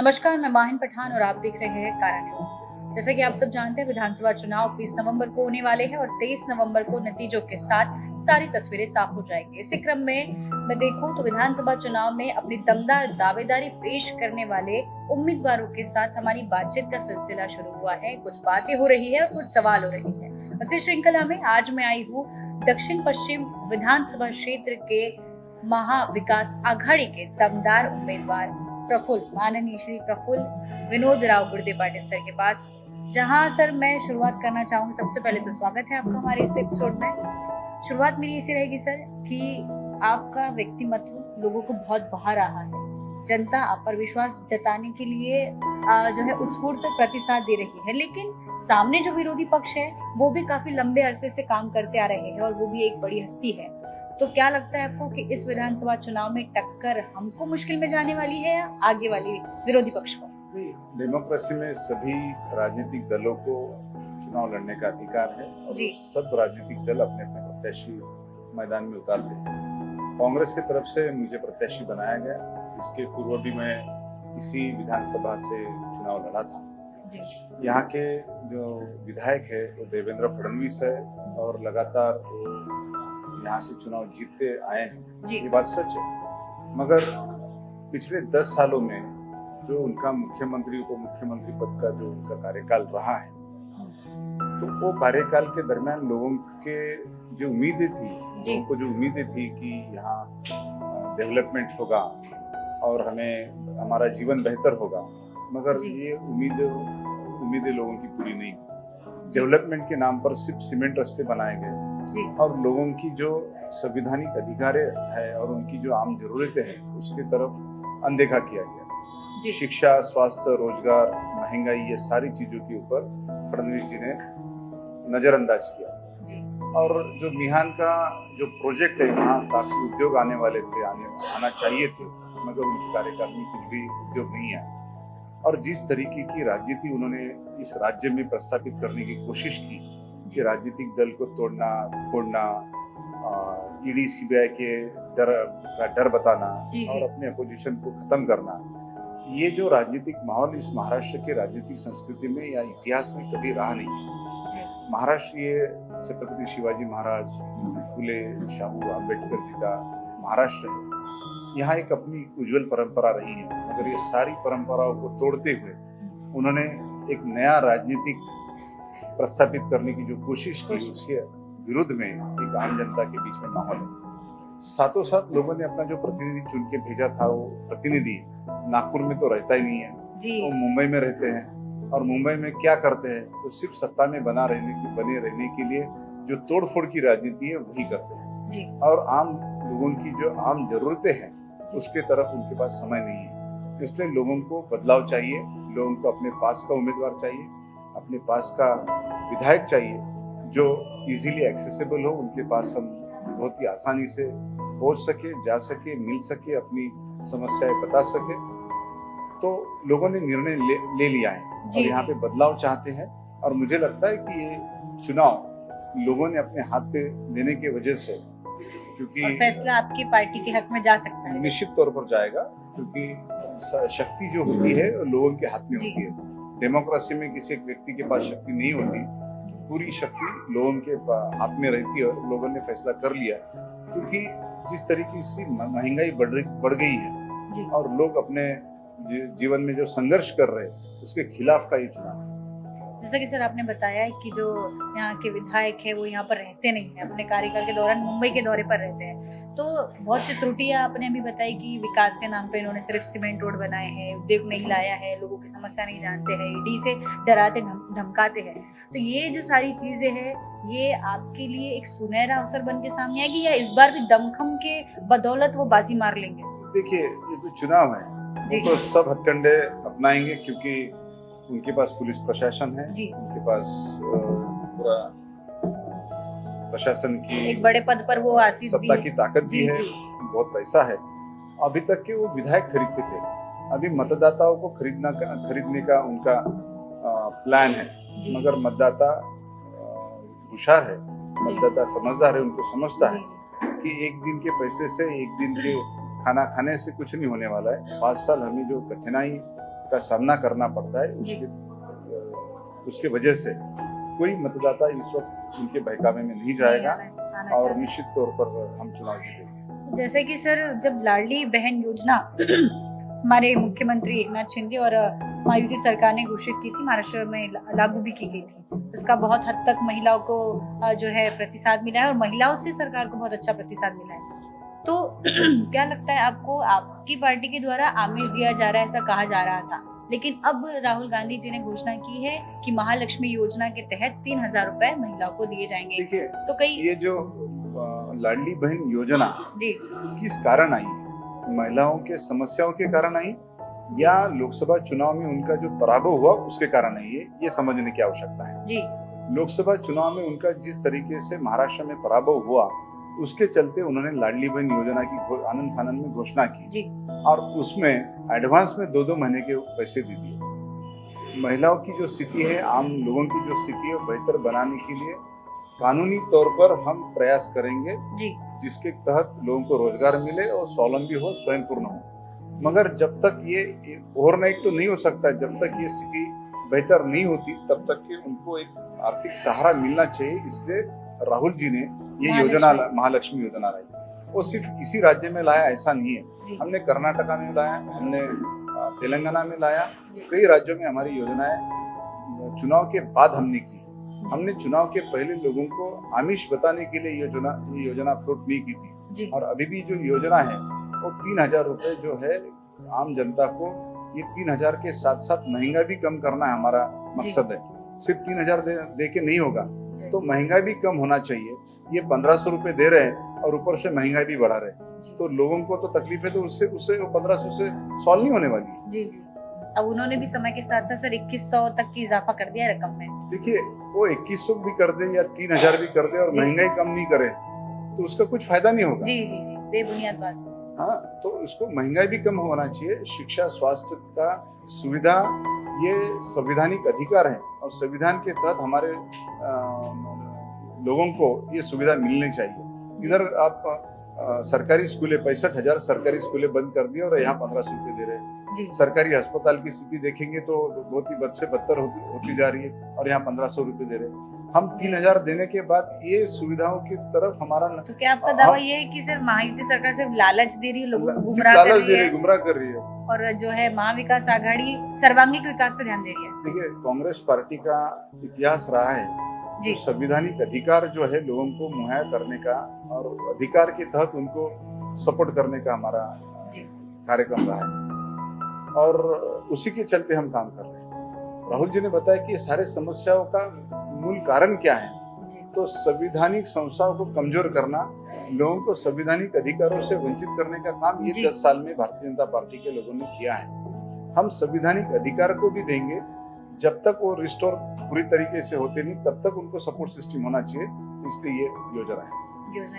नमस्कार, मैं माहिन पठान और आप देख रहे हैं कारा न्यूज। जैसा कि आप सब जानते हैं, विधानसभा चुनाव 20 नवंबर को होने वाले हैं और 23 नवंबर को नतीजों के साथ सारी तस्वीरें साफ हो जाएंगी। इसी क्रम में मैं देखूं तो विधानसभा चुनाव में अपनी दमदार दावेदारी पेश करने वाले उम्मीदवारों के साथ हमारी बातचीत का सिलसिला शुरू हुआ है। कुछ बातें हो रही है और कुछ सवाल हो रही है। इसी श्रृंखला में आज मैं आई हूँ दक्षिण पश्चिम विधानसभा क्षेत्र के महाविकास आघाड़ी के दमदार उम्मीदवार माननीय श्री प्रफुल्ल विनोद राव गुर्दे पाटिल सर के पास, जहां सर मैं शुरुआत करना चाहूंगी। सबसे पहले तो स्वागत है आपका हमारे इस एपिसोड में। शुरुआत मेरी ऐसी रहेगी सर कि आपका व्यक्तिमत्व लोगों को बहुत भा रहा है। जनता आप पर विश्वास जताने के लिए जो है उत्स्फूर्त प्रतिसाद दे रही है, लेकिन सामने जो विरोधी पक्ष है वो भी काफी लंबे अरसे से काम करते आ रहे हैं और वो भी एक बड़ी हस्ती है। तो क्या लगता है आपको कि इस विधानसभा चुनाव में टक्कर हमको मुश्किल में जाने वाली है या आगे वाली विरोधी पक्ष को? डेमोक्रेसी में सभी राजनीतिक दलों को चुनाव लड़ने का अधिकार है और सब राजनीतिक दल अपने अपने प्रत्याशी मैदान में उतारते हैं। कांग्रेस की तरफ से मुझे प्रत्याशी बनाया गया। इसके पूर्व भी मैं इसी विधानसभा से चुनाव लड़ा था। यहाँ के जो विधायक है वो देवेंद्र फडणवीस है और लगातार यहाँ से चुनाव जीतते आए हैं, ये बात सच है। मगर पिछले 10 सालों में जो उनका मुख्यमंत्री उप मुख्यमंत्री पद का जो उनका कार्यकाल रहा है, तो वो कार्यकाल के दरमियान लोगों के जो उम्मीदें थी, लोगों को जो उम्मीदें थी कि यहाँ डेवलपमेंट होगा और हमें हमारा जीवन बेहतर होगा, मगर ये उम्मीदें लोगों की पूरी नहीं। डेवलपमेंट के नाम पर सिर्फ सीमेंट रास्ते बनाए गए और लोगों की जो संवैधानिक अधिकार है और उनकी जो आम जरूरतें हैं उसकी तरफ अनदेखा किया गया। शिक्षा, स्वास्थ्य, रोजगार, महंगाई, ये सारी चीजों के ऊपर फडणवीस जी ने नजरअंदाज किया। और जो मिहान का जो प्रोजेक्ट है, वहाँ काफी उद्योग आने वाले थे, आना चाहिए थे, मगर उनके कार्यकाल में कुछ भी उद्योग नहीं आया। और जिस तरीके की राजनीति उन्होंने इस राज्य में प्रस्थापित करने की कोशिश की कि राजनीतिक दल को तोड़ना, फोड़ना, ईडी सीबीआई के डर बताना और अपने अपोजिशन को खत्म करना, ये जो राजनीतिक माहौल इस महाराष्ट्र के राजनीतिक संस्कृति में या इतिहास में कभी रहा नहीं है। महाराष्ट्र ये छत्रपति शिवाजी महाराज, फुले शाहू अम्बेडकर जी का महाराष्ट्र है। यहाँ एक अपनी उज्जवल परंपरा रही है, मगर ये सारी परंपराओं को तोड़ते हुए उन्होंने एक नया राजनीतिक प्रस्थापित करने की जो कोशिश की, उसके विरुद्ध में एक आम जनता के बीच में माहौल है। साथों साथ लोगों ने अपना जो प्रतिनिधि चुन के भेजा था, वो प्रतिनिधि नागपुर में तो रहता ही नहीं है, वो मुंबई में रहते हैं। और मुंबई में क्या करते हैं, तो सिर्फ सत्ता में बने रहने के लिए जो तोड़फोड़ की राजनीति है वही करते हैं। और आम लोगों की जो आम जरूरतें हैं उसके तरफ उनके पास समय नहीं है। इसलिए लोगों को बदलाव चाहिए, लोगों को अपने पास का उम्मीदवार चाहिए, अपने पास का विधायक चाहिए जो इजीली एक्सेसिबल हो, उनके पास हम बहुत ही आसानी से पहुंच सके, जा सके, मिल सके, अपनी समस्याएं बता सके। तो लोगों ने निर्णय ले लिया है और यहाँ पे बदलाव चाहते हैं। और मुझे लगता है कि ये चुनाव लोगों ने अपने हाथ पे लेने की वजह से, क्योंकि और फैसला आपकी पार्टी के हक में जा सकता है, निश्चित तौर पर जाएगा, क्योंकि शक्ति जो होती है लोगों के हाथ में होती है। डेमोक्रेसी में किसी एक व्यक्ति के पास शक्ति नहीं होती, पूरी शक्ति लोगों के हाथ में रहती है। और लोगों ने फैसला कर लिया, क्योंकि जिस तरीके से महंगाई बढ़ गई है और लोग अपने जीवन में जो संघर्ष कर रहे हैं उसके खिलाफ का ये चुनाव है। जैसा कि सर आपने बताया कि जो यहाँ के विधायक है वो यहाँ पर रहते नहीं है, अपने कार्यकाल के दौरान मुंबई के दौरे पर रहते हैं। तो बहुत सी त्रुटियां आपने अभी बताई कि विकास के नाम पे इन्होंने सिर्फ सीमेंट रोड बनाए हैं, उद्योग नहीं लाया है, लोगों की समस्या नहीं जानते हैं, ईडी से डराते धमकाते हैं। तो ये जो सारी चीजें हैं, ये आपके लिए एक सुनहरा अवसर बन के सामने आएगी या इस बार भी दमखम के बदौलत वो बाजी मार लेंगे? देखिए, ये तो चुनाव है, तो सब हथकंडे अपनाएंगे, क्योंकि उनके पास पुलिस प्रशासन है, उनके पास पूरा प्रशासन की एक बड़े पद पर वो सत्ता की ताकत भी है, बहुत पैसा है। अभी तक के वो विधायक खरीदते थे, अभी मतदाताओं को खरीदने का उनका प्लान है। मगर मतदाता होशियार है, मतदाता समझदार है, उनको समझता है कि एक दिन के पैसे से, एक दिन के खाना खाने से कुछ नहीं होने वाला है। 5 साल हमें जो कठिनाई का सामना करना पड़ता है, उसके वजह से कोई मतदाता इस वक्त उनके बहकावे में नहीं जाएगा और निश्चित तौर पर हम चुनाव जीतेंगे। जैसे कि सर, जब लाडली बहन योजना हमारे मुख्यमंत्री एकनाथ शिंदे और महायुति सरकार ने घोषित की थी, महाराष्ट्र में लागू भी की गई थी, इसका बहुत हद तक महिलाओं को जो है प्रतिसाद मिला है और महिलाओं से सरकार को बहुत अच्छा प्रतिसाद मिला है। तो क्या लगता है आपको, आपकी पार्टी के द्वारा आमिष दिया जा रहा है ऐसा कहा जा रहा था, लेकिन अब राहुल गांधी जी ने घोषणा की है कि महालक्ष्मी योजना के तहत 3,000 रुपए महिलाओं को दिए जाएंगे। देखिए, तो कई ये जो लाडली बहन योजना जी किस कारण आई है? महिलाओं के समस्याओं के कारण आई या लोकसभा चुनाव में उनका जो पराभव हुआ उसके कारण आई है, ये समझने की आवश्यकता है जी। लोकसभा चुनाव में उनका जिस तरीके से महाराष्ट्र में पराभव हुआ, उसके चलते उन्होंने लाडली बहन योजना की आनंद फानंद में घोषणा की जी। और उसमें एडवांस में 2-2 महीने के पैसे दे दिए। महिलाओं की जो स्थिति है, आम लोगों की जो स्थिति है, बेहतर बनाने के लिए कानूनी तौर पर हम प्रयास करेंगे जी, जिसके तहत लोगों को रोजगार मिले और स्वावलंबी हो, स्वयं पूर्ण हो। मगर जब तक ये ओवरनाइट तो नहीं हो सकता, जब तक ये स्थिति बेहतर नहीं होती तब तक के उनको एक आर्थिक सहारा मिलना चाहिए। इसलिए राहुल जी ने ये योजना, महालक्ष्मी योजना लाई। वो सिर्फ इसी राज्य में लाया ऐसा नहीं है, हमने कर्नाटका में लाया, हमने तेलंगाना में लाया, कई राज्यों में हमारी योजनाएं चुनाव के बाद हमने की। हमने चुनाव के पहले लोगों को आमिष बताने के लिए ये योजना फ्लोट नहीं की थी। और अभी भी जो योजना है वो 3,000 रुपए जो है आम जनता को, ये 3,000 के साथ साथ महंगा भी कम करना है हमारा मकसद है। सिर्फ 3,000 दे के नहीं होगा, तो महंगा भी कम होना चाहिए। ये 1,500 रुपए दे रहे हैं और ऊपर से महंगाई भी बढ़ा रहे हैं, तो लोगों को तो तकलीफ है, तो उससे 1,500 से सॉल्व नहीं होने वाली है। जी जी। अब उन्होंने भी समय के साथ साथ सर 2,100 तक की इजाफा कर दिया रकम में। देखिए, वो 2,100 भी कर दे या 3,000 भी कर दे और महंगाई कम नहीं करे तो उसका कुछ फायदा नहीं होगा। जी जी जी, बेबुनियाद बात है। हाँ, तो उसको महंगाई भी कम होना चाहिए। शिक्षा, स्वास्थ्य का सुविधा ये संवैधानिक अधिकार है और संविधान के तहत हमारे लोगों को ये सुविधा मिलनी चाहिए। इधर आप सरकारी स्कूलें, 65,000 सरकारी स्कूलें बंद कर दी और यहाँ 1,500 रुपए दे रहे हैं। सरकारी अस्पताल की स्थिति देखेंगे तो बहुत ही बद से बदतर होती जा रही है और यहाँ 1,500 रुपए दे रहे हैं। हम 3,000 देने के बाद ये सुविधाओं की तरफ हमारा, तो क्या आपका दावा ये है कि सिर्फ महायुति सरकार सिर्फ लालच दे रही है, लोगों को गुमराह कर रही है और जो है महाविकास आघाड़ी सर्वांगीण विकास पे ध्यान दे रही है? देखिए, कांग्रेस पार्टी का इतिहास रहा है जो संवैधानिक अधिकार जो है लोगों को मुहैया करने का और अधिकार के तहत उनको सपोर्ट करने का हमारा कार्यक्रम रहा है और उसी के चलते हम काम कर रहे हैं। राहुल जी ने बताया कि ये सारे समस्याओं का मूल कारण क्या है, तो संवैधानिक संस्थाओं को कमजोर करना, लोगों को संवैधानिक अधिकारों से वंचित करने का काम ये 10 साल में भारतीय जनता पार्टी के लोगों ने किया है। हम संवैधानिक अधिकार को भी देंगे, जब तक वो रिस्टोर पूरी तरीके से होते नहीं तब तक उनको सपोर्ट सिस्टम होना चाहिए, इसलिए ये योजना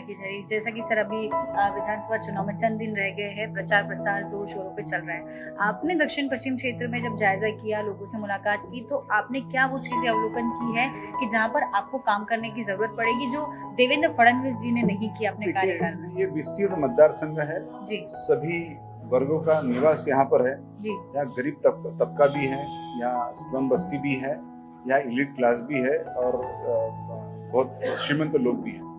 की जा रही। जैसा कि सर अभी विधानसभा चुनाव में चंद दिन रह गए हैं, प्रचार प्रसार जोर शोरों पे चल रहा है। आपने दक्षिण पश्चिम क्षेत्र में जब जायजा किया, लोगों से मुलाकात की, तो आपने क्या वो चीजें अवलोकन की है कि जहाँ पर आपको काम करने की जरूरत पड़ेगी जो देवेंद्र फडणवीस जी ने नहीं किया अपने कार्यकाल में? ये विस्तीर्ण मतदार संघ है जी, सभी वर्गों का निवास यहाँ पर है जी। यहाँ गरीब तबका भी है, यहाँ स्लम बस्ती भी है, यहाँ एलीट क्लास भी है और बहुत श्रीमंत लोग भी हैं।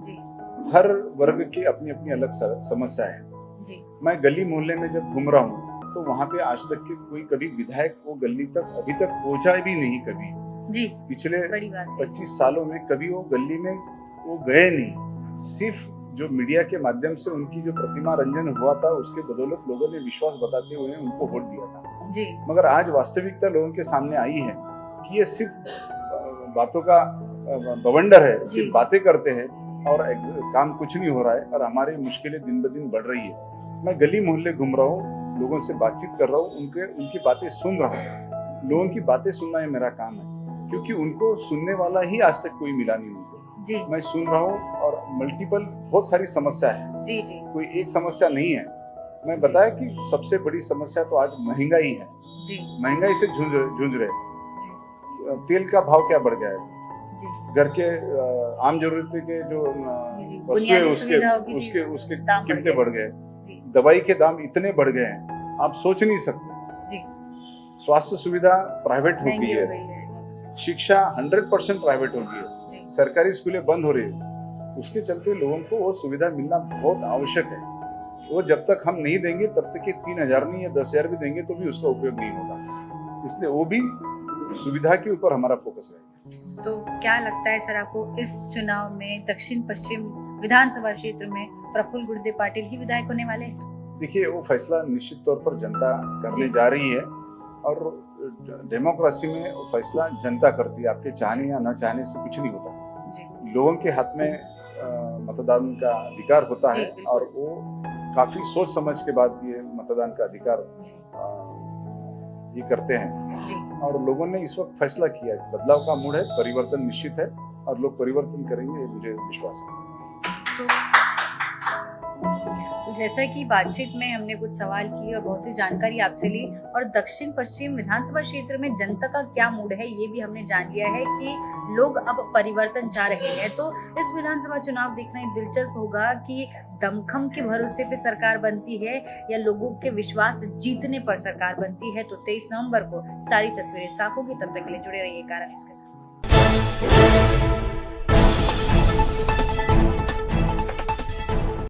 हर वर्ग की अपनी अपनी अलग समस्या है जी। मैं गली मोहल्ले में जब घूम रहा हूँ तो वहाँ पे आज तक के कोई कभी विधायक वो गली तक अभी तक पहुंचा भी नहीं कभी जी। पिछले 25 सालों में कभी वो गली में वो गए नहीं। सिर्फ जो मीडिया के माध्यम से उनकी जो प्रतिमा रंजन हुआ था उसके बदौलत लोगों ने विश्वास बताते हुए उनको वोट दिया था जी। मगर आज वास्तविकता लोगों के सामने आई है कि ये सिर्फ बातों का बवंडर है, सिर्फ बातें करते हैं और काम कुछ नहीं हो रहा है और हमारी मुश्किलें दिन ब दिन बढ़ रही है। मैं गली मोहल्ले घूम रहा हूँ, लोगों से बातचीत कर रहा हूँ, उनकी बातें सुन रहा हूँ। लोगों की बातें सुनना ये मेरा काम है, क्योंकि उनको सुनने वाला ही आज तक कोई मिला नहीं उनको जी। मैं सुन रहा हूँ और मल्टीपल बहुत सारी समस्या है जी जी। कोई एक समस्या नहीं है। मैं बताया कि सबसे बड़ी समस्या तो आज महंगाई है जी। महंगाई से जूझ रहे। तेल का भाव क्या बढ़ गया है, घर के आम जरूरत के जो वस्तु है उसके कीमतें बढ़ गए, दवाई के दाम इतने बढ़ गए हैं आप सोच नहीं सकते जी। स्वास्थ्य सुविधा प्राइवेट हो महंगी गई हो है, गई है शिक्षा 100% प्राइवेट हो गई है, जी सरकारी स्कूलें बंद हो रही है, उसके चलते लोगों को वो सुविधा मिलना बहुत आवश्यक है। वो जब तक हम नहीं देंगे तब तक ये 3,000 नहीं या 10,000 भी देंगे तो भी उसका उपयोग नहीं होगा, इसलिए वो भी सुविधा के ऊपर हमारा फोकस रहेगा। तो क्या लगता है सर आपको इस चुनाव में दक्षिण पश्चिम विधानसभा क्षेत्र में प्रफुल्ल गुर्दे पाटिल ही विधायक होने वाले हैं? देखिए वो फैसला निश्चित तौर पर जनता करने जी। जा रही है और डेमोक्रेसी में वो फैसला जनता करती है, आपके चाहने या न चाहने से कुछ नहीं होता। जी लोगों के हाथ में मतदान का अधिकार होता जी, है बिल्कुल। और वो काफी सोच समझ के बाद ये मतदान का अधिकार ये करते हैं जी और लोगों ने इस वक्त फैसला किया है, बदलाव का मूड है, परिवर्तन निश्चित है और लोग परिवर्तन करेंगे, ये मुझे विश्वास है। तो जैसा कि बातचीत में हमने कुछ सवाल किए और बहुत सी जानकारी आपसे ली और दक्षिण पश्चिम विधानसभा क्षेत्र में जनता का क्या मूड है ये भी हमने जान लिया है कि लोग अब परिवर्तन चाह रहे हैं। तो इस विधानसभा चुनाव देखना ही दिलचस्प होगा कि दमखम के भरोसे पे सरकार बनती है या लोगों के विश्वास जीतने पर सरकार बनती है। तो 23 नवंबर को सारी तस्वीरें साफ होगी। तब तक के लिए जुड़े रहिए कारण न्यूज़ के साथ।